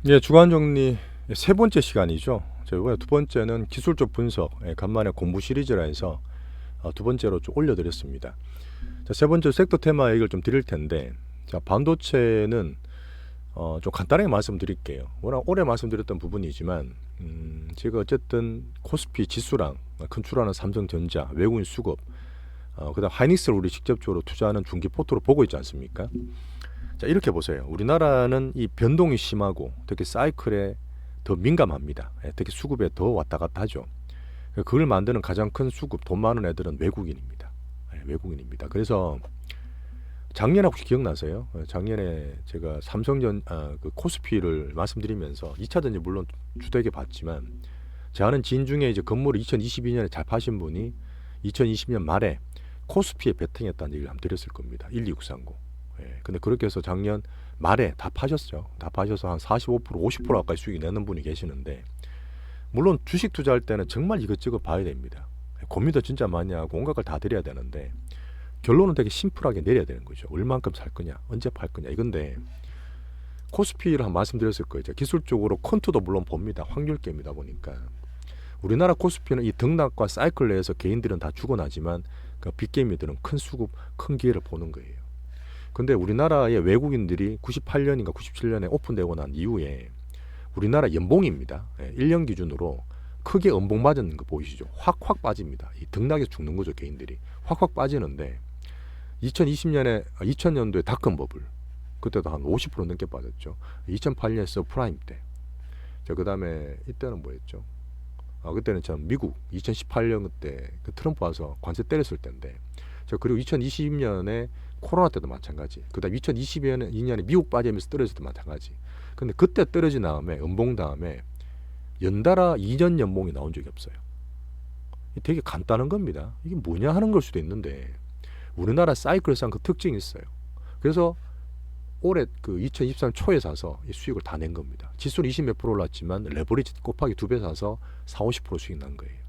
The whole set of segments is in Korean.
예, 주간 정리 세 번째 시간이죠. 저 이번에 두 번째는 기술적 분석, 간만에 공부 시리즈라 해서 두 번째로 좀 올려드렸습니다. 자, 세 번째 섹터 테마 얘기를 좀 드릴 텐데, 자, 반도체는 좀 간단하게 말씀드릴게요. 워낙 오래 말씀드렸던 부분이지만, 제가 어쨌든 코스피 지수랑 컨트롤하는 삼성전자, 외국인 수급, 그다음 하이닉스를 우리 직접적으로 투자하는 중기포트로 보고 있지 않습니까? 자, 이렇게 보세요. 우리나라는 이 변동이 심하고 특히 사이클에 더 민감합니다. 특히 수급에 더 왔다 갔다 하죠. 그걸 만드는 가장 큰 수급, 돈 많은 애들은 외국인입니다. 외국인입니다. 그래서 작년에 혹시 기억나세요? 작년에 제가 그 코스피를 말씀드리면서 2차 전지 물론 주되게 봤지만 제 아는 지인 중에 이제 건물을 2022년에 잘 파신 분이 2020년 말에 코스피에 베팅했다는 얘기를 한번 드렸을 겁니다. 12630. 근데 그렇게 해서 작년 말에 다 파셨죠. 다 파셔서 한 45%, 50% 가까이 수익이 내는 분이 계시는데, 물론 주식 투자할 때는 정말 이것저것 봐야 됩니다. 고민도 진짜 많이 하고 온갖 걸 다 드려야 되는데, 결론은 되게 심플하게 내려야 되는 거죠. 얼만큼 살 거냐, 언제 팔 거냐 이건데, 코스피를 한 말씀드렸을 거예요. 기술적으로 컨투도 물론 봅니다. 확률계입니다 보니까. 우리나라 코스피는 이 등락과 사이클 내에서 개인들은 다 죽어나지만 그 빅게임들은 큰 수급, 큰 기회를 보는 거예요. 근데 우리나라의 외국인들이 98년인가 97년에 오픈되고 난 이후에 우리나라 연봉입니다. 1년 기준으로 크게 연봉 맞은 거 보이시죠? 확확 빠집니다. 이 등락에서 죽는 거죠, 개인들이. 확확 빠지는데 2020년에 2000년도에 닷컴 버블 그때도 한 50% 넘게 빠졌죠. 2008년에 서프라임 때. 자, 그다음에 이때는 뭐였죠? 그때는 참 미국 2018년 그때 그 트럼프 와서 관세 때렸을 때인데. 자, 그리고 2020년에 코로나 때도 마찬가지. 그다음 2022년에 미국 빠지면서 떨어질 때도 마찬가지. 근데 그때 떨어진 다음에 연봉 다음에 연달아 2년 연봉이 나온 적이 없어요. 되게 간단한 겁니다. 이게 뭐냐 하는 걸 수도 있는데 우리나라 사이클상 그 특징이 있어요. 그래서 올해 그 2023 초에 사서 이 수익을 다 낸 겁니다. 지수는 20 몇 프로 올랐지만 레버리지 곱하기 2배 사서 4, 50% 수익 난 거예요.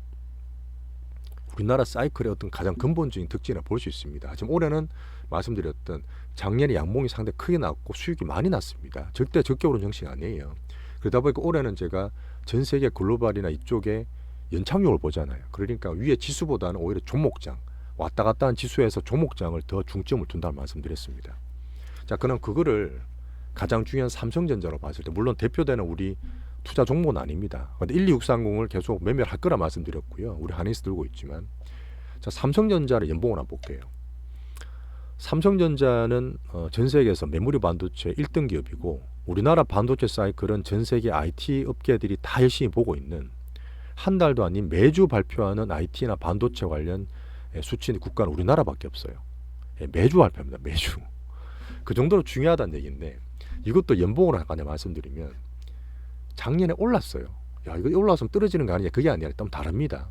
우리나라 사이클의 어떤 가장 근본적인 특징이라 볼 수 있습니다. 지금 올해는 말씀드렸던 작년에 양봉이 상당히 크게 났고 수익이 많이 났습니다. 절대 적게 오른 형식 아니에요. 그러다 보니까 올해는 제가 전 세계 글로벌이나 이쪽에 연착륙을 보잖아요. 그러니까 위에 지수보다는 오히려 종목장, 왔다 갔다 한 지수에서 종목장을 더 중점을 둔다는 말씀드렸습니다. 자, 그럼 그거를 가장 중요한 삼성전자로 봤을 때, 물론 대표되는 우리 투자 종목은 아닙니다. 근데 12630을 계속 매매할 거라 말씀드렸고요. 우리 한인스 들고 있지만, 자, 삼성전자를 연봉을 한번 볼게요. 삼성전자는 전 세계에서 메모리 반도체 1등 기업이고, 우리나라 반도체 사이클은 전 세계 IT 업계들이 다 열심히 보고 있는, 한 달도 아닌 매주 발표하는 IT나 반도체 관련 수치 국가는 우리나라밖에 없어요. 매주 발표합니다. 매주. 그 정도로 중요하다는 얘기인데, 이것도 연봉으로 아까 말씀드리면 작년에 올랐어요. 야, 이거 올라서면 떨어지는 거 아니냐? 그게 아니라 좀 다릅니다.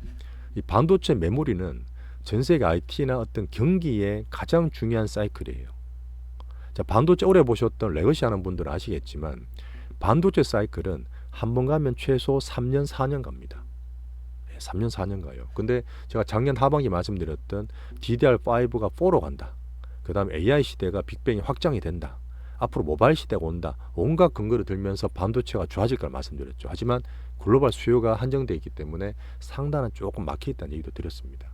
이 반도체 메모리는 전 세계 IT나 어떤 경기의 가장 중요한 사이클이에요. 자, 반도체 오래 보셨던 레거시 하는 분들은 아시겠지만 반도체 사이클은 한 번 가면 최소 3년, 4년 갑니다. 3년, 4년 가요. 근데 제가 작년 하반기 말씀드렸던 DDR5가 4로 간다. 그 다음에 AI 시대가 빅뱅이 확장이 된다. 앞으로 모바일 시대가 온다. 온갖 근거를 들면서 반도체가 좋아질 걸 말씀드렸죠. 하지만 글로벌 수요가 한정되어 있기 때문에 상단은 조금 막혀있다는 얘기도 드렸습니다.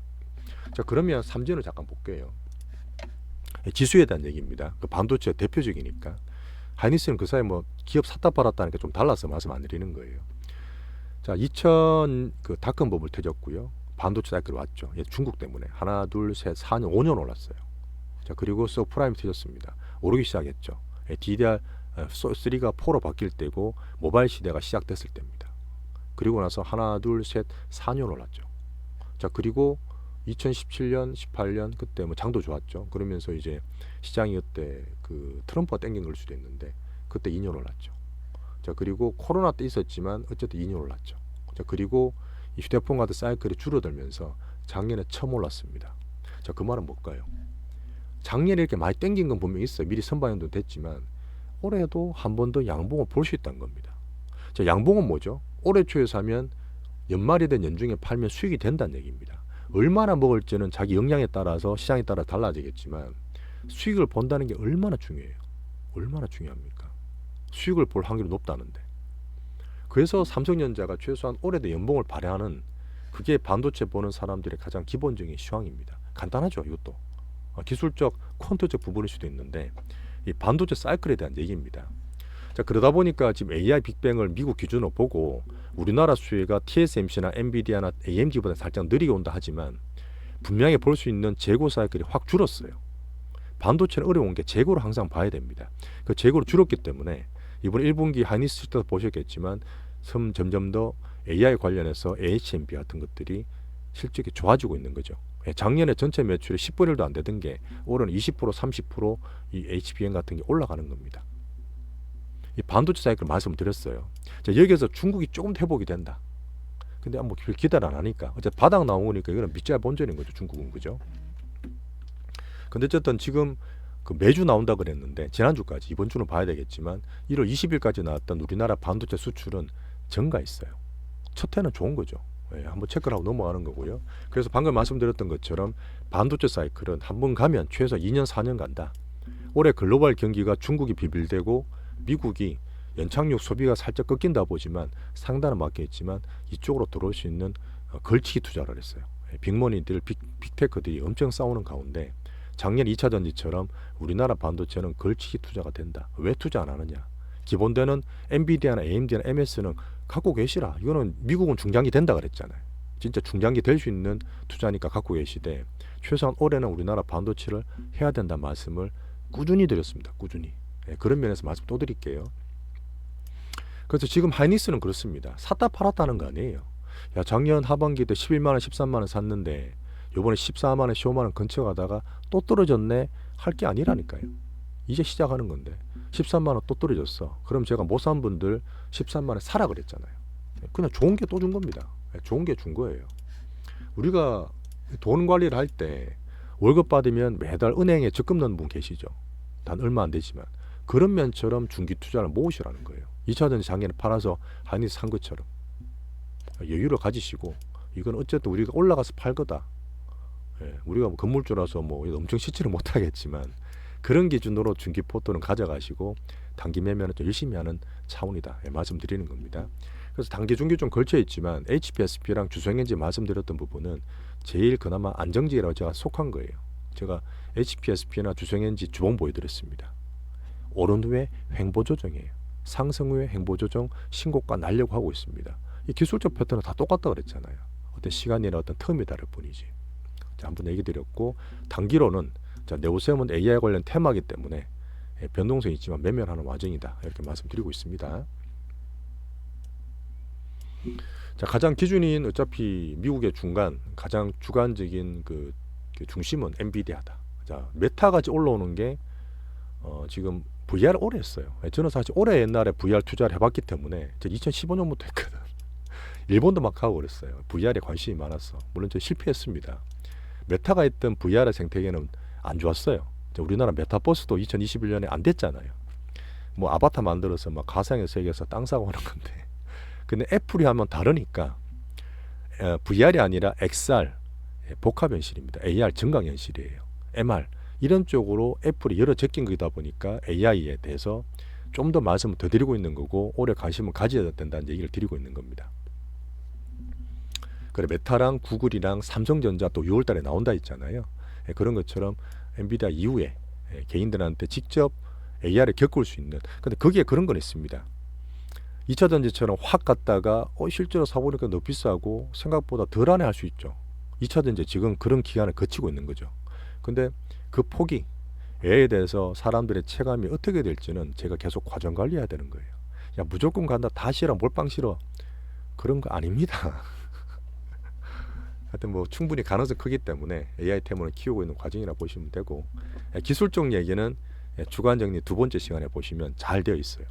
자, 그러면 삼전을 잠깐 볼게요. 지수에 대한 얘기입니다. 그 반도체 대표적이니까. 하이닉스는 그 사이 뭐 기업 샀다 팔았다니까 좀 달라서 말씀 안 드리는 거예요. 자, 2000 그 닷컴 버블 터졌고요. 반도체 사이클 왔죠. 중국 때문에 하나, 둘, 셋, 4년, 5년 올랐어요. 자, 그리고 서프라임 터졌습니다. 오르기 시작했죠. DDR3가 4로 바뀔 때고 모바일 시대가 시작됐을 때입니다. 그리고 나서 하나, 둘, 셋, 4년 올랐죠. 자, 그리고 2017년, 18년 그때 뭐 장도 좋았죠. 그러면서 이제 시장이 그때 그 트럼프가 땡긴 걸 수도 있는데 그때 2년 올랐죠. 자, 그리고 코로나 때 있었지만 어쨌든 2년 올랐죠. 자, 그리고 이 휴대폰 같은 사이클이 줄어들면서 작년에 처음 올랐습니다. 자, 그 말은 뭘까요? 작년에 이렇게 많이 땡긴 건 분명히 있어요. 미리 선반영도 됐지만 올해도 한 번 더 양봉을 볼 수 있다는 겁니다. 자, 양봉은 뭐죠? 올해 초에 사면 연말이든 연중에 팔면 수익이 된다는 얘기입니다. 얼마나 먹을지는 자기 역량에 따라서 시장에 따라 달라지겠지만 수익을 본다는 게 얼마나 중요해요. 얼마나 중요합니까? 수익을 볼 확률이 높다는데. 그래서 삼성전자가 최소한 올해도 연봉을 발행하는 그게 반도체 보는 사람들의 가장 기본적인 시황입니다. 간단하죠, 이것도. 기술적 퀀트적 부분일 수도 있는데 이 반도체 사이클에 대한 얘기입니다. 자, 그러다 보니까 지금 AI 빅뱅을 미국 기준으로 보고 우리나라 수혜가 TSMC나 엔비디아나 AMD보다 살짝 느리게 온다 하지만 분명히 볼 수 있는 재고 사이클이 확 줄었어요. 반도체는 어려운 게 재고를 항상 봐야 됩니다. 그 재고를 줄었기 때문에 이번 1분기 하이닉스 때도 보셨겠지만 점점 더 AI 관련해서 HMB 같은 것들이 실적이 좋아지고 있는 거죠. 작년에 전체 매출이 10분의 1도 안 되던 게 올해는 20% 30%이 HBM 같은 게 올라가는 겁니다. 이 반도체 사이클 말씀드렸어요. 자, 여기에서 중국이 조금 회복이 된다. 근데 뭐 기대를 안 하니까 어쨌든 바닥 나오니까 이거는 밑잘 본전인 거죠, 중국은. 그죠? 근데 어쨌든 지금 그 매주 나온다 그랬는데 지난주까지, 이번 주는 봐야 되겠지만 1월 20일까지 나왔던 우리나라 반도체 수출은 증가했어요. 첫 해는 좋은 거죠. 한번 체크를 하고 넘어가는 거고요. 그래서 방금 말씀드렸던 것처럼 반도체 사이클은 한번 가면 최소 2년 4년 간다. 올해 글로벌 경기가 중국이 비빌대고 미국이 연착륙 소비가 살짝 꺾인다 보지만 상단은 맞겠지만 이쪽으로 들어올 수 있는 걸치기 투자를 했어요. 빅머니들, 빅테크들이 엄청 싸우는 가운데 작년 2차 전지처럼 우리나라 반도체는 걸치기 투자가 된다. 왜 투자 안 하느냐? 기본되는 엔비디아나 AMD나 MS는 갖고 계시라. 이거는 미국은 중장기 된다 그랬잖아요. 진짜 중장기 될 수 있는 투자니까 갖고 계시되 최소한 올해는 우리나라 반도체를 해야 된다는 말씀을 꾸준히 드렸습니다. 꾸준히. 그런 면에서 말씀 또 드릴게요. 그래서 지금 하이닉스는 그렇습니다. 샀다 팔았다는 거 아니에요. 야, 작년 하반기 때 11만원 13만원 샀는데 요번에 14만원 15만원 근처 가다가 또 떨어졌네 할 게 아니라니까요. 이제 시작하는 건데 13만원 또 떨어졌어. 그럼 제가 못 산 분들 13만원 사라 그랬잖아요. 그냥 좋은 게 또 준 겁니다. 좋은 게 준 거예요. 우리가 돈 관리를 할 때 월급 받으면 매달 은행에 적금 넣는 분 계시죠. 단 얼마 안 되지만 그런 면처럼 중기 투자를 모으시라는 거예요. 2차전지 작년에 팔아서 하이닉스 산 것처럼 여유를 가지시고 이건 어쨌든 우리가 올라가서 팔 거다. 우리가 뭐 건물주라서 뭐 엄청 시치를 못하겠지만 그런 기준으로 중기 포트는 가져가시고 단기 매매는 좀 열심히 하는 차원이다. 말씀드리는 겁니다. 그래서 단기 중기 좀 걸쳐 있지만 HPSP랑 주성엔지 말씀드렸던 부분은 제일 그나마 안정지라고 제가 속한 거예요. 제가 HPSP나 주성엔지 주봉 보여드렸습니다. 오른 후에 횡보 조정이에요. 상승 후에 횡보 조정 신고가 날려고 하고 있습니다. 이 기술적 패턴은 다 똑같다 그랬잖아요. 어떤 시간이나 어떤 텀이 다를 뿐이지. 자, 한번 얘기 드렸고 단기로는 자, 네오셈은 AI 관련 테마이기 때문에 변동성이 있지만 매매하는 와정이다. 이렇게 말씀드리고 있습니다. 자, 가장 기준인 어차피 미국의 중간 가장 주관적인 그 중심은 엔비디아다. 자, 메타까지 올라오는 게 지금 VR 오래 했어요. 저는 사실 올해 옛날에 VR 투자를 해봤기 때문에 2015년부터 했거든. 일본도 막 하고 그랬어요. VR에 관심이 많았어. 물론 저 실패했습니다. 메타가 했던 VR의 생태계는 안 좋았어요. 우리나라 메타버스도 2021년에 안 됐잖아요. 뭐 아바타 만들어서 막 가상의 세계에서 땅 사고 하는 건데. 근데 애플이 하면 다르니까 VR이 아니라 XR 복합현실입니다. AR 증강현실이에요. MR 이런 쪽으로 애플이 여러 제낀 거다 보니까 AI에 대해서 좀 더 말씀을 더 드리고 있는 거고 올해 관심을 가져야 된다는 얘기를 드리고 있는 겁니다. 그래 메타랑 구글이랑 삼성전자 또 6월 달에 나온다 했잖아요. 그런 것처럼 엔비디아 이후에 개인들한테 직접 AR을 겪을 수 있는 근데 거기에 그런 건 있습니다. 2차 전지처럼 확 갔다가 실제로 사보니까 너무 비싸고 생각보다 덜 안에 할 수 있죠. 2차 전지 지금 그런 기간을 거치고 있는 거죠. 근데 그 폭이 AI에 대해서 사람들의 체감이 어떻게 될지는 제가 계속 과정 관리해야 되는 거예요. 야 무조건 간다 다 싫어 몰빵 싫어 그런 거 아닙니다. 하여튼 뭐 충분히 가능성 크기 때문에 AI 테마를 키우고 있는 과정이라 보시면 되고 기술적 얘기는 주간 정리 두 번째 시간에 보시면 잘 되어 있어요.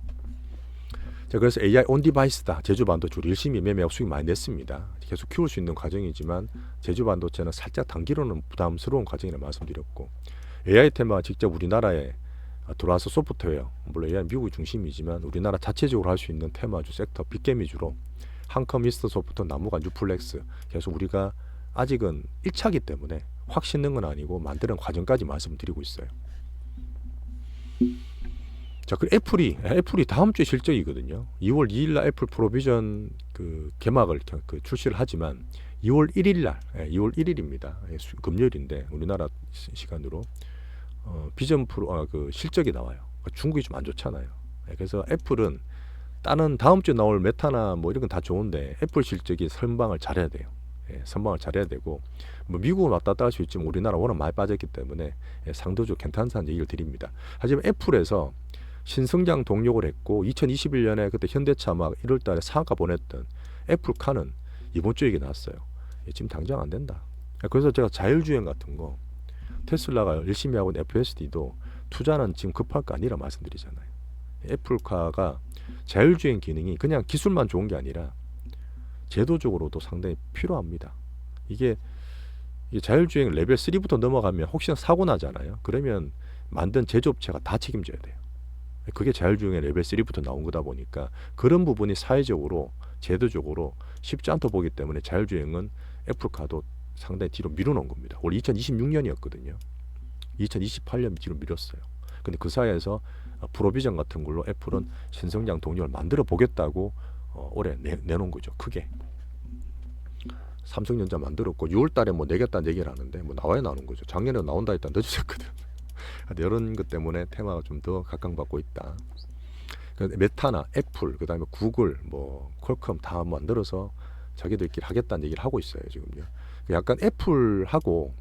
자, 그래서 AI 온 디바이스다. 제주 반도체 열심히 매매하고 수익 많이 냈습니다. 계속 키울 수 있는 과정이지만 제주 반도체는 살짝 단기로는 부담스러운 과정이라 말씀드렸고 AI 테마가 직접 우리나라에 들어와서 소프트웨어 물론 AI 미국이 중심이지만 우리나라 자체적으로 할 수 있는 테마주 섹터 빅게임 위주로 한컴 이스트 소프트 나무가 뉴플렉스 계속 우리가 아직은 1차기 때문에 확 싣는 건 아니고 만드는 과정까지 말씀드리고 있어요. 자, 그 애플이 다음 주에 실적이거든요. 2월 2일 날 애플 프로비전 그 개막을 그 출시를 하지만 2월 1일 날, 2월 1일입니다. 금요일인데 우리나라 시간으로 비전 프로 그 실적이 나와요. 중국이 좀 안 좋잖아요. 그래서 애플은 다른 다음 주에 나올 메타나 뭐 이런 건 다 좋은데 애플 실적이 선방을 잘해야 돼요. 선방을 잘해야 되고 뭐 미국은 왔다 갔다 할 수 있지만 우리나라 워낙 많이 빠졌기 때문에 상도적 괜찮다는 얘기를 드립니다. 하지만 애플에서 신성장 동력을 했고 2021년에 그때 현대차 막 1월 달에 상한가 보냈던 애플카는 이번 주에 이게 나왔어요. 지금 당장 안 된다. 그래서 제가 자율주행 같은 거 테슬라가 열심히 하고 있는 FSD도 투자는 지금 급할 거 아니라 말씀드리잖아요. 애플카가 자율주행 기능이 그냥 기술만 좋은 게 아니라 제도적으로도 상당히 필요합니다. 이게 자율주행 레벨 3부터 넘어가면 혹시나 사고 나잖아요. 그러면 만든 제조업체가 다 책임져야 돼요. 그게 자율주행의 레벨 3부터 나온 거다 보니까 그런 부분이 사회적으로 제도적으로 쉽지 않다 보기 때문에 자율주행은 애플카도 상당히 뒤로 밀어놓은 겁니다. 원래 2026년이었거든요. 2028년 뒤로 밀었어요. 근데 그 사이에서 프로비전 같은 걸로 애플은 신성장 동력을 만들어 보겠다고 올해 내놓은 거죠. 크게. 삼성전자 만들었고 6월 달에 뭐 내겠다는 얘기를 하는데 뭐 나와야 나오는 거죠. 작년에 나온다 했다 늦어졌거든. 이런 것 때문에 테마가 좀 더 각광받고 있다. 메타나 애플, 그다음에 구글, 뭐 퀄컴 다 만들어서 자기들끼리 하겠다는 얘기를 하고 있어요 지금요. 약간 애플하고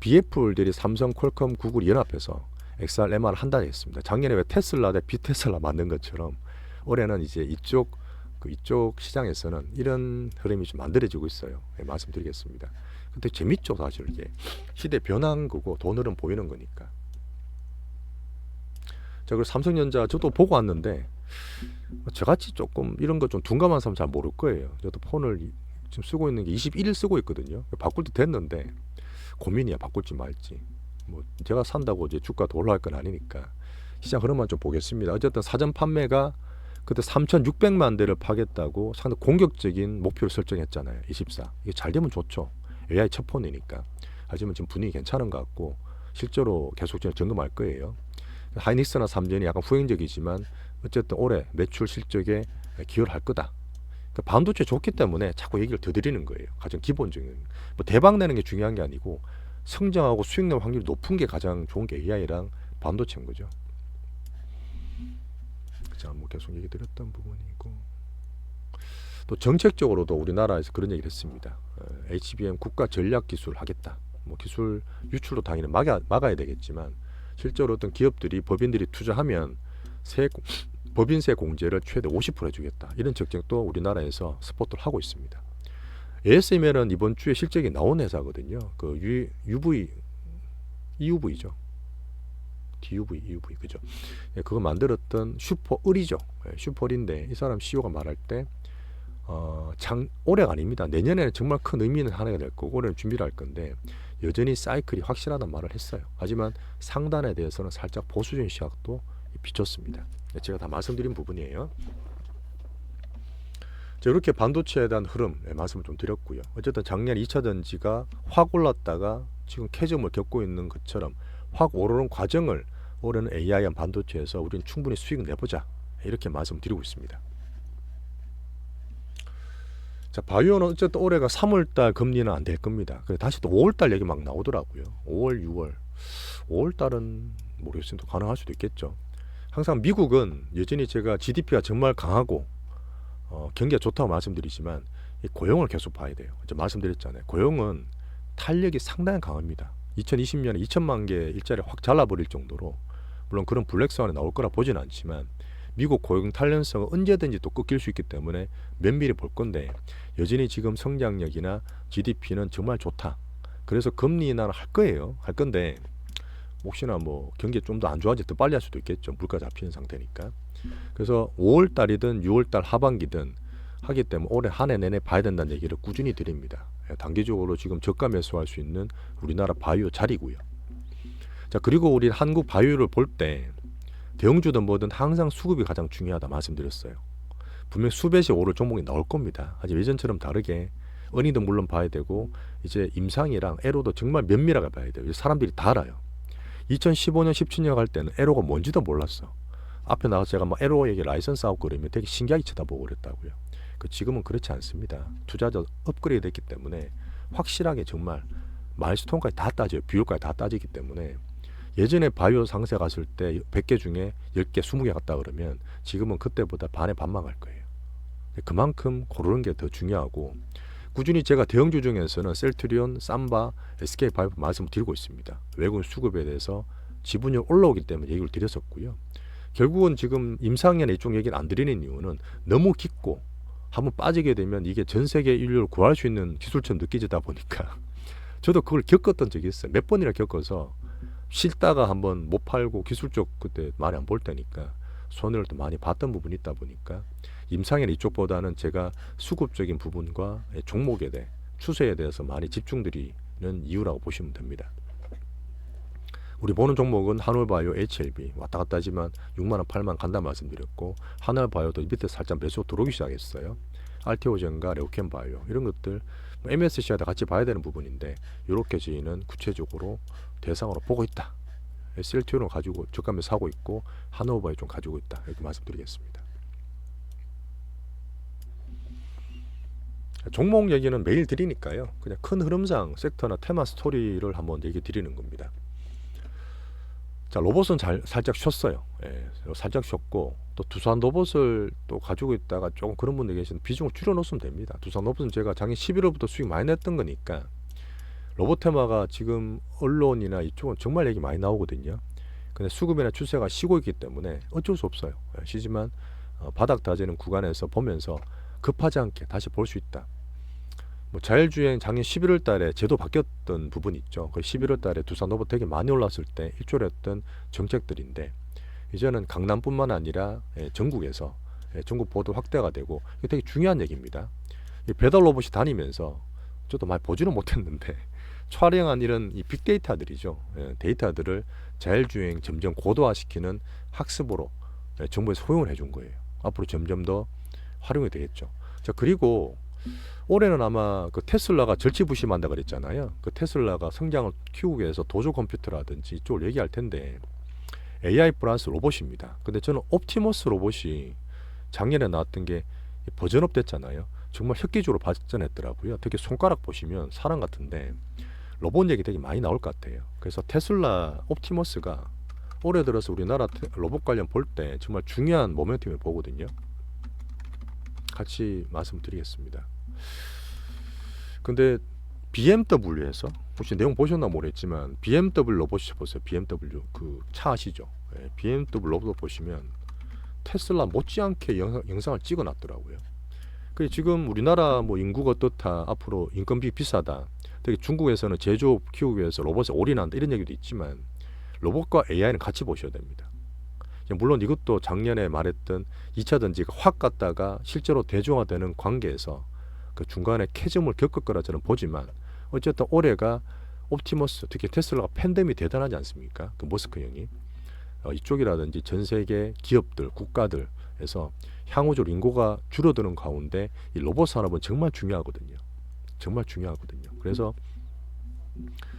비애플들이 삼성, 퀄컴, 구글이 연합해서 XR, MR을 한다 했습니다. 작년에 왜 테슬라 대 비테슬라 만든 것처럼 올해는 이제 이쪽 시장에서는 이런 흐름이 좀 만들어지고 있어요. 말씀드리겠습니다. 근데 재밌죠 사실 이게 시대 변한 거고 돈으로는 보이는 거니까. 자, 그리고 삼성전자 저도 보고 왔는데 저같이 조금 이런 거 좀 둔감한 사람 잘 모를 거예요. 저도 폰을 지금 쓰고 있는 게 21일 쓰고 있거든요. 바꿀 때 됐는데 고민이야 바꿀지 말지. 뭐 제가 산다고 이제 주가 더 올라갈 건 아니니까 시장 흐름만 좀 보겠습니다. 어쨌든 사전 판매가 그때 3,600만 대를 파겠다고 상당히 공격적인 목표를 설정했잖아요. 24. 이게 잘 되면 좋죠. AI 첫 폰이니까. 하지만 지금 분위기 괜찮은 것 같고 실제로 계속 점검할 거예요. 하이닉스나 삼전이 약간 후행적이지만 어쨌든 올해 매출 실적에 기여를 할 거다. 그러니까 반도체 좋기 때문에 자꾸 얘기를 더 드리는 거예요. 가장 기본적인 뭐 대박 내는 게 중요한 게 아니고 성장하고 수익 낼 확률이 높은 게 가장 좋은 게 AI랑 반도체인 거죠. 자, 뭐 계속 얘기 드렸던 부분이고 또 정책적으로도 우리나라에서 그런 얘기를 했습니다. HBM 국가 전략 기술 하겠다. 뭐 기술 유출도 당연히 막아야 되겠지만 실제로 어떤 기업들이 법인들이 투자하면 법인세 공제를 최대 50% 해주겠다. 이런 정책도 우리나라에서 스포트를 하고 있습니다. ASML은 이번 주에 실적이 나온 회사거든요. 그 EUV죠. DUV, 그죠? 그거 만들었던 슈퍼을이죠. 슈퍼을인데 이 사람 CEO가 말할 때 올해가 아닙니다. 내년에는 정말 큰 의미 있는 한 해가 될 거고 올해는 준비를 할 건데 여전히 사이클이 확실하다는 말을 했어요. 하지만 상단에 대해서는 살짝 보수적인 시각도 비쳤습니다. 제가 다 말씀드린 부분이에요. 자, 이렇게 반도체에 대한 흐름 말씀을 좀 드렸고요. 어쨌든 작년 2차 전지가 확 올랐다가 지금 캐즘을 겪고 있는 것처럼 확 오르는 과정을 올해는 AI와 반도체에서 우리는 충분히 수익 내보자 이렇게 말씀드리고 있습니다. 자, 바이오는 어쨌든 올해가 3월달 금리는 안 될 겁니다. 그래 다시 또 5월달 얘기 막 나오더라고요. 5월, 6월, 5월달은 모르겠어요. 또 가능할 수도 있겠죠. 항상 미국은 여전히 제가 GDP가 정말 강하고 경기가 좋다고 말씀드리지만 이 고용을 계속 봐야 돼요. 이제 말씀드렸잖아요. 고용은 탄력이 상당히 강합니다. 2020년에 2천만 개 일자리 확 잘라버릴 정도로 물론 그런 블랙스완이 나올 거라 보지는 않지만 미국 고용 탄력성은 언제든지 또 꺾일 수 있기 때문에 면밀히 볼 건데 여전히 지금 성장력이나 GDP는 정말 좋다. 그래서 금리 인하를 할 거예요. 할 건데 혹시나 뭐 경기 좀 더 안 좋아질 때 빨리 할 수도 있겠죠. 물가 잡히는 상태니까. 그래서 5월 달이든 6월 달 하반기든 하기 때문에 올해 한 해 내내 봐야 된다는 얘기를 꾸준히 드립니다. 단기적으로 지금 저가 매수할 수 있는 우리나라 바이오 자리고요. 자, 그리고 우리 한국 바이오를 볼 때 대형주든 뭐든 항상 수급이 가장 중요하다 말씀드렸어요. 분명 수배시 오를 종목이 나올 겁니다. 하지만 예전처럼 다르게 은희도 물론 봐야 되고 이제 임상이랑 에로도 정말 면밀하게 봐야 돼요. 사람들이 다 알아요. 2015년 17년 갈 때는 에로가 뭔지도 몰랐어. 앞에 나가서 제가 막 에로에게 라이선스 하고 그러면 되게 신기하게 쳐다보고 그랬다고요. 지금은 그렇지 않습니다. 투자자 업그레이드 됐기 때문에 확실하게 정말 마일스톤까지 다 따져요. 비율까지 다 따지기 때문에 예전에 바이오 상세 갔을 때 100개 중에 10개, 20개 갔다 그러면 지금은 그때보다 반에 반만 갈 거예요. 그만큼 고르는 게 더 중요하고 꾸준히 제가 대형주 중에서는 셀트리온, 삼바, SK바이오 말씀을 드리고 있습니다. 외국인 수급에 대해서 지분율 올라오기 때문에 얘기를 드렸었고요. 결국은 지금 임상연의 이쪽 얘기를 안 드리는 이유는 너무 깊고 한번 빠지게 되면 이게 전 세계 인류를 구할 수 있는 기술처럼 느껴지다 보니까 저도 그걸 겪었던 적이 있어요. 몇 번이나 겪어서 쉬다가 한번 못 팔고 기술적 그때 많이 안 볼 때니까 손해를 또 많이 봤던 부분이 있다 보니까 임상연 이쪽보다는 제가 수급적인 부분과 종목에 대해 추세에 대해서 많이 집중드리는 이유라고 보시면 됩니다. 우리 보는 종목은 한올바이오, HLB 왔다 갔다 하지만 6만원, 8만원 간다 말씀드렸고 한올바이오도 밑에 살짝 매수 들어오기 시작했어요. 알테오젠과 레오켄바이오 이런 것들 MSCI도 같이 봐야 되는 부분인데 이렇게 저희는 구체적으로 대상으로 보고 있다. 셀트리온을 가지고 저가면 사고 있고 한올바이오 좀 가지고 있다. 이렇게 말씀드리겠습니다. 종목 얘기는 매일 드리니까요. 그냥 큰 흐름상 섹터나 테마 스토리를 한번 얘기 드리는 겁니다. 자, 로봇은 살짝 쉬었어요. 예, 살짝 쉬었고 또 두산 로봇을 또 가지고 있다가 조금 그런 분들 계시는 비중을 줄여놓으면 됩니다. 두산 로봇은 제가 작년 11월부터 수익 많이 냈던 거니까 로봇 테마가 지금 언론이나 이쪽은 정말 얘기 많이 나오거든요. 근데 수급이나 추세가 쉬고 있기 때문에 어쩔 수 없어요. 예, 쉬지만 바닥 다지는 구간에서 보면서 급하지 않게 다시 볼 수 있다. 자율주행 작년 11월 달에 제도 바뀌었던 부분이 있죠. 그 11월 달에 두산 로봇 되게 많이 올랐을 때 일조했던 정책들인데 이제는 강남뿐만 아니라 전국에서 전국 보도 확대가 되고 이게 되게 중요한 얘기입니다. 배달 로봇이 다니면서 저도 많이 보지는 못했는데 촬영한 이런 이 빅데이터들이죠. 데이터들을 자율주행 점점 고도화시키는 학습으로 정부에서 허용을 해준 거예요. 앞으로 점점 더 활용이 되겠죠. 자, 그리고 올해는 아마 그 테슬라가 절치부심한다 그랬잖아요. 그 테슬라가 성장을 키우기 위해서 도조 컴퓨터라든지 이쪽을 얘기할 텐데 AI 플러스 로봇입니다. 근데 저는 옵티머스 로봇이 작년에 나왔던 게 버전업 됐잖아요. 정말 획기적으로 발전했더라고요. 특히 손가락 보시면 사람 같은데 로봇 얘기 되게 많이 나올 것 같아요. 그래서 테슬라 옵티머스가 올해 들어서 우리나라 로봇 관련 볼 때 정말 중요한 모멘텀을 보거든요. 같이 말씀드리겠습니다. 근데 BMW에서 혹시 내용 보셨나 모르겠지만 BMW 로봇 보세요. BMW 그 차 아시죠? BMW 로봇 보시면 테슬라 못지않게 영상을 찍어놨더라고요. 그 지금 우리나라 뭐 인구가 어떻다, 앞으로 인건비 비싸다, 특히 중국에서는 제조업 키우기 위해서 로봇에 올인한다 이런 얘기도 있지만 로봇과 AI는 같이 보셔야 됩니다. 물론 이것도 작년에 말했던 2차 전지가 확 갔다가 실제로 대중화되는 관계에서 그 중간에 캐즘을 겪을 거라 저는 보지만 어쨌든 올해가 옵티머스 특히 테슬라가 팬덤이 대단하지 않습니까? 그 머스크 형이 이쪽이라든지 전 세계 기업들 국가들에서 향후적으로 인구가 줄어드는 가운데 이 로봇 산업은 정말 중요하거든요. 정말 중요하거든요. 그래서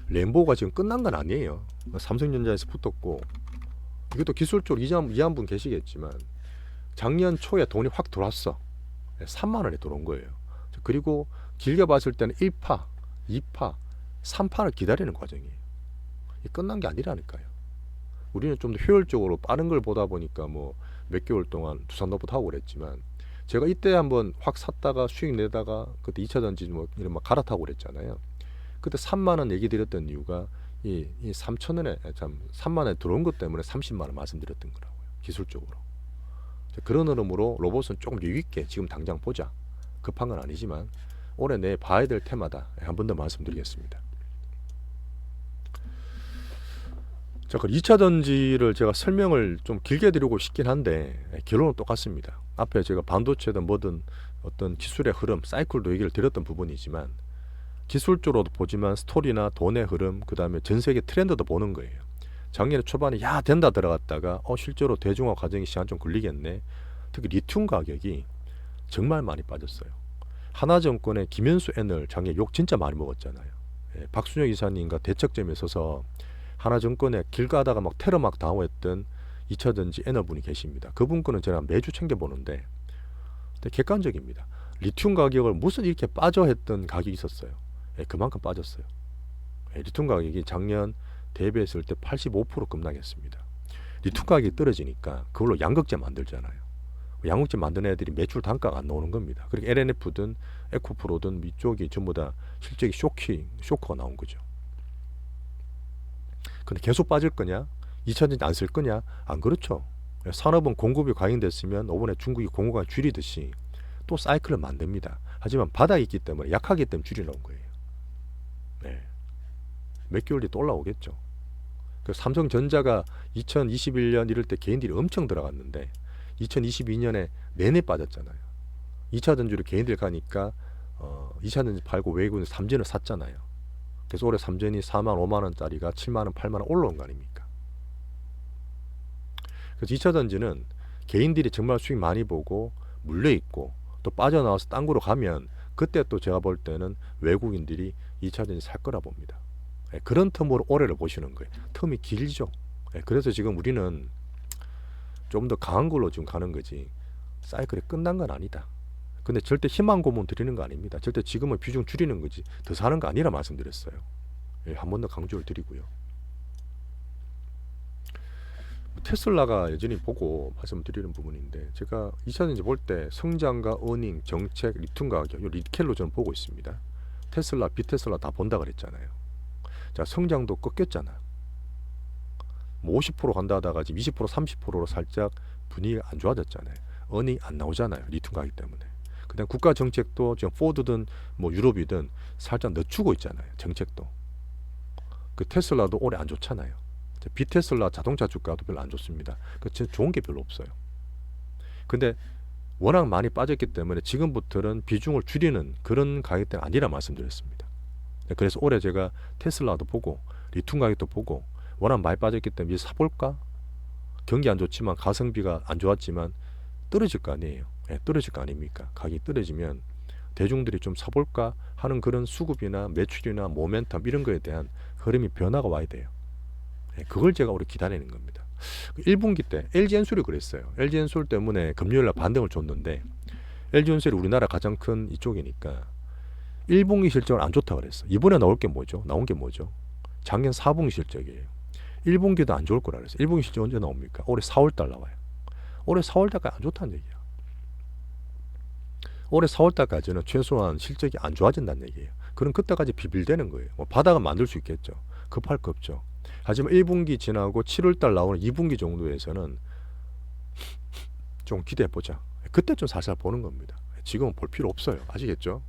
램보가 지금 끝난 건 아니에요. 삼성전자에서 붙었고 이것도 기술적으로 이해한 분 계시겠지만 작년 초에 돈이 확 들어왔어. 3만 원에 들어온 거예요. 그리고 길게 봤을 때는 1파, 2파, 3파를 기다리는 과정이에요. 끝난 게 아니라니까요. 우리는 좀 더 효율적으로 빠른 걸 보다 보니까 뭐 몇 개월 동안 두산 로봇 하고 그랬지만 제가 이때 한번 확 샀다가 수익 내다가 그때 2차 전지 뭐 이런 막 갈아타고 그랬잖아요. 그때 3만 원 얘기 드렸던 이유가 이 3천 원에 참 3만 원에 들어온 것 때문에 30만 원 말씀드렸던 거라고요. 기술적으로. 그런 흐름으로 로봇은 조금 여유 있게 지금 당장 보자. 급한 건 아니지만 올해 내 봐야 될 테마다 한 번 더 말씀드리겠습니다. 자, 그 2차 전지를 제가 설명을 좀 길게 드리고 싶긴 한데 결론은 똑같습니다. 앞에 제가 반도체든 뭐든 어떤 기술의 흐름, 사이클도 얘기를 드렸던 부분이지만 기술적으로도 보지만 스토리나 돈의 흐름, 그 다음에 전 세계 트렌드도 보는 거예요. 작년에 초반에 야 된다 들어갔다가 실제로 대중화 과정이 시간 좀 걸리겠네. 특히 리튬 가격이 정말 많이 빠졌어요. 하나증권의 김현수 N을 작년에 욕 진짜 많이 먹었잖아요. 박순혁 이사님과 대척점에 서서 하나증권에 길 가다가 막 테러 막 당하고 했던 2차전지 애너분이 계십니다. 그분 거는 제가 매주 챙겨보는데 되게 객관적입니다. 리튬 가격을 무슨 이렇게 빠져 했던 가격이 있었어요. 예, 그만큼 빠졌어요. 예, 리튬 가격이 작년 대비했을 때 85% 급락했습니다. 리튬 가격이 떨어지니까 그걸로 양극재 만들잖아요. 양극재 만드는 애들이 매출 단가가 안 나오는 겁니다. 그리고 LNF든 에코프로든 이쪽이 전부 다 실적이 쇼크가 나온 거죠. 근데 계속 빠질 거냐? 2차전지 안 쓸 거냐? 안 그렇죠. 산업은 공급이 과잉됐으면 이번에 중국이 공급을 줄이듯이 또 사이클을 만듭니다. 하지만 바닥이 있기 때문에 약하기 때문에 줄이는 거예요. 네. 몇 개월 뒤에 또 올라오겠죠. 그 삼성전자가 2021년 이럴 때 개인들이 엄청 들어갔는데 2022년에 내내 빠졌잖아요. 2차 전지로 개인들 가니까 2차 전지 팔고 외국인 삼전을 샀잖아요. 그래서 올해 삼전이 4만 5만 원짜리가 7만 원, 8만 원 올라온 거 아닙니까? 그래서 2차 전지는 개인들이 정말 수익 많이 보고 물려 있고 또 빠져나와서 딴 거로 가면 그때 또 제가 볼 때는 외국인들이 2차 전지 살 거라 봅니다. 예, 그런 텀으로 올해를 보시는 거예요. 텀이 길죠. 예, 그래서 지금 우리는 좀 더 강한 걸로 지금 가는 거지 사이클이 끝난 건 아니다. 근데 절대 희망 고문 드리는 거 아닙니다. 절대 지금은 비중 줄이는 거지 더 사는 거 아니라 말씀드렸어요. 예, 한 번 더 강조를 드리고요. 테슬라가 여전히 보고 말씀드리는 부분인데 제가 2차전지 볼 때 성장과 어닝, 정책, 리튬 가격 이 리켈로 저는 보고 있습니다. 테슬라, 비테슬라 다 본다 그랬잖아요. 자, 성장도 꺾였잖아요. 뭐 50% 간다 하다가 지금 20% 30%로 살짝 분위기가 안 좋아졌잖아요. 어닝 안 나오잖아요. 리튬 가격 때문에. 그다음 국가 정책도 지금 포드든 뭐 유럽이든 살짝 늦추고 있잖아요. 정책도. 그 테슬라도 올해 안 좋잖아요. 비테슬라 자동차 주가도 별로 안 좋습니다. 그 좋은 게 별로 없어요. 근데 워낙 많이 빠졌기 때문에 지금부터는 비중을 줄이는 그런 가격대가 아니라 말씀드렸습니다. 그래서 올해 제가 테슬라도 보고 리튬 가격도 보고 워낙 많이 빠졌기 때문에 이제 사볼까? 경기 안 좋지만 가성비가 안 좋았지만 떨어질 거 아니에요. 네, 떨어질 거 아닙니까? 가격이 떨어지면 대중들이 좀 사볼까 하는 그런 수급이나 매출이나 모멘텀 이런 거에 대한 흐름이 변화가 와야 돼요. 네, 그걸 제가 우리 기다리는 겁니다. 1분기 때 LG엔솔이 그랬어요. LG엔솔 때문에 금요일날 반등을 줬는데 LG엔솔이 우리나라 가장 큰 이쪽이니까 1분기 실적은 안 좋다 그랬어. 이번에 나온 게 뭐죠? 작년 4분기 실적이에요. 1분기도 안 좋을 거라 그랬어요. 1분기 실적 언제 나옵니까? 올해 4월달 나와요. 올해 4월달까지 안 좋다는 얘기야. 올해 4월달까지는 최소한 실적이 안 좋아진다는 얘기예요. 그럼 그때까지 비빌대는 거예요. 뭐 바닥은 만들 수 있겠죠. 급할 거 없죠. 하지만 1분기 지나고 7월달 나오는 2분기 정도에서는 좀 기대해보자. 그때 좀 살살 보는 겁니다. 지금은 볼 필요 없어요. 아시겠죠?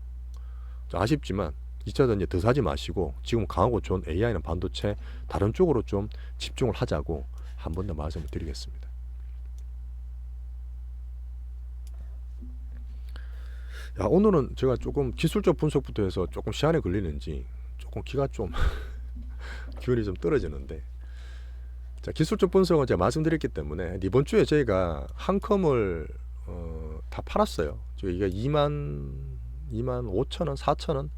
아쉽지만 2차전지 더 사지 마시고 지금 강하고 좋은 AI는 반도체 다른 쪽으로 좀 집중을 하자고 한 번 더 말씀을 드리겠습니다. 야, 오늘은 제가 조금 기술적 분석부터 해서 조금 시간이 걸리는지 조금 기가 좀 기운이 좀 떨어지는데, 자, 기술적 분석은 제가 말씀드렸기 때문에 이번 주에 저희가 한컴을 다 팔았어요. 저희가 2만 5천 원, 4천 원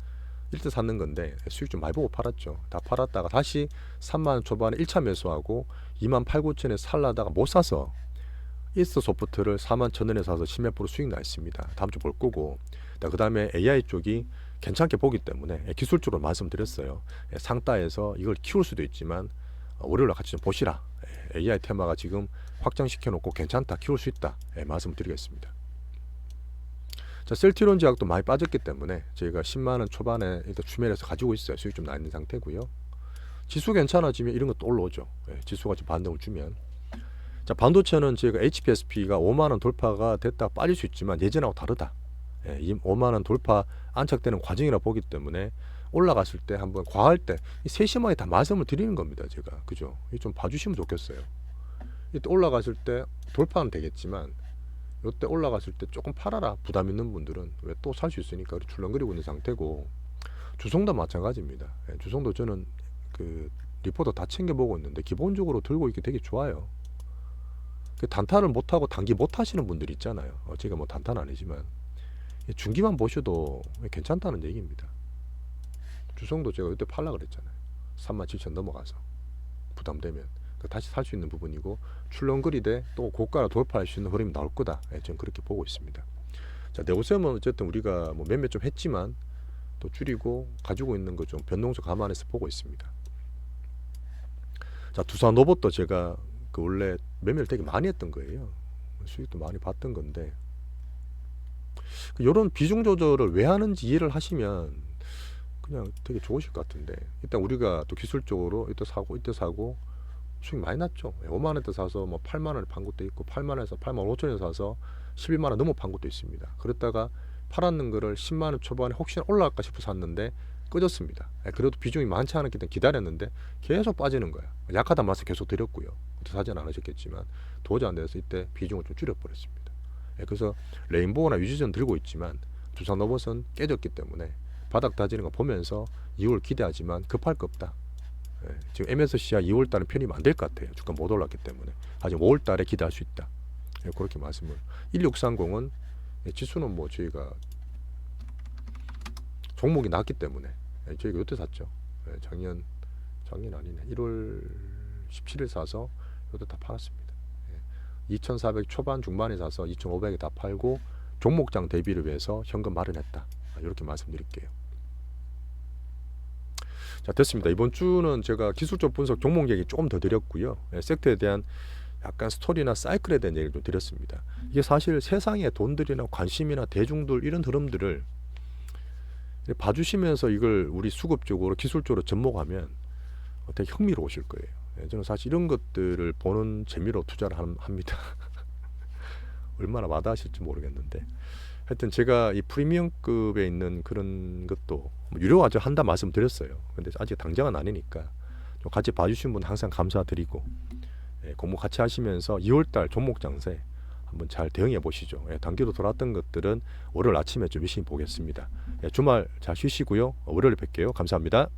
이때 샀는 건데 수익 좀 많이 보고 팔았죠. 다 팔았다가 다시 3만 원 초반에 1차 매수하고 2만 8, 9천에 살라다가 못 사서 이스트 소프트를 4만 1,000원에 사서 10몇 프로 수익 났습니다. 다음 주 볼 거고, 그 다음에 AI 쪽이 괜찮게 보기 때문에 기술적으로 말씀드렸어요. 상따에서 이걸 키울 수도 있지만 월요일날 같이 좀 보시라. AI 테마가 지금 확장시켜 놓고 괜찮다, 키울 수 있다, 말씀드리겠습니다. 자, 셀트리온 제약도 많이 빠졌기 때문에 저희가 10만원 초반에 일단 추멸해서 가지고 있어요. 수익 좀 나 있는 상태고요. 지수 괜찮아지면 이런 것도 올라오죠. 지수가 좀 반등을 주면. 자, 반도체는 저희가 HPSP가 5만원 돌파가 됐다 빠질 수 있지만 예전하고 다르다. 이 5만원 돌파 안착되는 과정이라 보기 때문에 올라갔을 때 한번 과할 때 세심하게 다 말씀을 드리는 겁니다. 제가 그죠? 좀 봐주시면 좋겠어요. 이때 올라갔을 때 돌파는 되겠지만 이때 올라갔을 때 조금 팔아라. 부담 있는 분들은 왜 또 살 수 있으니까 출렁거리고 있는 상태고, 주성도 마찬가지입니다. 주성도 저는 그 리포트 다 챙겨보고 있는데 기본적으로 들고 있기 되게 좋아요. 그 단타를 못하고 단기 못 하시는 분들 있잖아요. 제가 뭐 단타는 아니지만 중기만 보셔도 괜찮다는 얘기입니다. 주성도 제가 이때 팔라 그랬잖아요. 37,000 넘어가서 부담되면 다시 살 수 있는 부분이고 출렁거리되 또 고가를 돌파할 수 있는 흐름이 나올 거다. 예, 저는 그렇게 보고 있습니다. 자, 네오셈은 어쨌든 우리가 뭐 몇몇 좀 했지만 또 줄이고 가지고 있는 거 좀 변동성 감안해서 보고 있습니다. 자, 두산 로봇도 제가 그 원래 매매를 되게 많이 했던 거예요. 수익도 많이 봤던 건데 이런 비중 조절을 왜 하는지 이해를 하시면 그냥 되게 좋으실 것 같은데, 일단 우리가 또 기술적으로 이때 사고 수익 많이 났죠. 5만 원대 사서 뭐 8만 원에 판 것도 있고 8만 원에서 8만 5천 원에 사서 11만 원 넘어 판 것도 있습니다. 그랬다가 팔았는 거를 10만 원 초반에 혹시나 올라갈까 싶어 샀는데 꺼졌습니다. 그래도 비중이 많지 않았기 때문에 기다렸는데 계속 빠지는 거야. 약하단 말씀 계속 드렸고요. 사지는 않으셨겠지만 도저히 안 돼서 이때 비중을 좀 줄여버렸습니다. 그래서 레인보우나 유지전 들고 있지만 두산 로봇은 깨졌기 때문에 바닥 다지는 거 보면서 2월 기대하지만 급할 거 없다. 지금 MSCI 2월 달은 편입 안 될 것 같아요. 주가 못 올랐기 때문에. 아직 5월 달에 기대할 수 있다. 그렇게 말씀을. 1630은 지수는 뭐 저희가 종목이 낮기 때문에 저희가 이때 샀죠. 작년 아니네. 1월 17일 사서 이때 다 팔았습니다. 2,400 초반 중반에 사서 2,500에 다 팔고 종목장 대비를 위해서 현금 마련했다. 이렇게 말씀드릴게요. 자, 됐습니다. 이번 주는 제가 기술적 분석 종목 얘기 조금 더 드렸고요. 섹터에 대한 약간 스토리나 사이클에 대한 얘기를 좀 드렸습니다. 이게 사실 세상의 돈들이나 관심이나 대중들 이런 흐름들을 봐주시면서 이걸 우리 수급적으로 기술적으로 접목하면 되게 흥미로우실 거예요. 저는 사실 이런 것들을 보는 재미로 투자를 합니다. 얼마나 와닿으실지 모르겠는데 하여튼 제가 이 프리미엄급에 있는 그런 것도 유료 아직 한다 말씀드렸어요. 근데 아직 당장은 아니니까 좀 같이 봐주신 분 항상 감사드리고 공부 같이 하시면서 2월달 종목 장세 한번 잘 대응해 보시죠. 단기로 돌았던 것들은 월요일 아침에 좀 열심히 보겠습니다. 주말 잘 쉬시고요. 월요일에 뵐게요. 감사합니다.